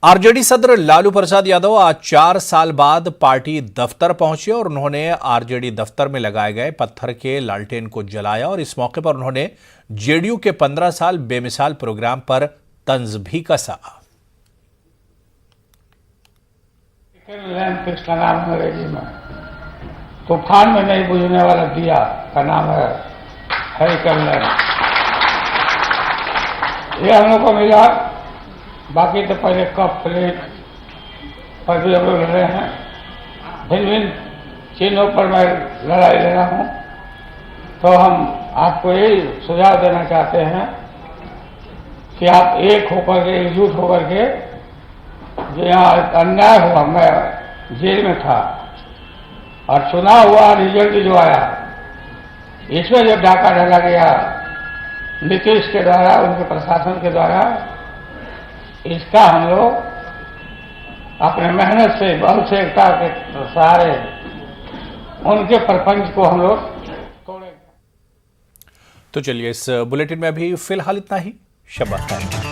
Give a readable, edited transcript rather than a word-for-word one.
RJD सदर लालू प्रसाद यादव आज 4 साल बाद पार्टी दफ्तर पहुंचे और उन्होंने आरजेडी दफ्तर में लगाए गए पत्थर के लालटेन को जलाया और इस मौके पर उन्होंने जेडीयू के 15 साल बेमिसाल प्रोग्राम पर तंज भी कसा। का नाम है अंग्रेजी में, तूफान में नहीं बुझने वाला दिया का नाम है हरिकेन लैंप। ये हम लोग को मिला। बाकी तो पहले कप प्लेट पर भी हम लोग लड़े हैं। भिन्न भिन्न चिन्हों पर मैं लड़ाई ले रहा हूँ। तो हम आपको यही सुझाव देना चाहते हैं कि आप एक होकर के, एकजुट होकर के, जो यहाँ अन्याय हुआ, मैं जेल में था और चुनाव हुआ, रिजल्ट जो आया, इसमें जब डाका डाला गया नीतीश के द्वारा, उनके प्रशासन के द्वारा, इसका हम लोग अपने मेहनत से, बल से, एकता के सहारे उनके प्रपंच को हम लोग तोड़ेंगे। तो चलिए, इस बुलेटिन में अभी फिलहाल इतना ही। शब्बा खैर।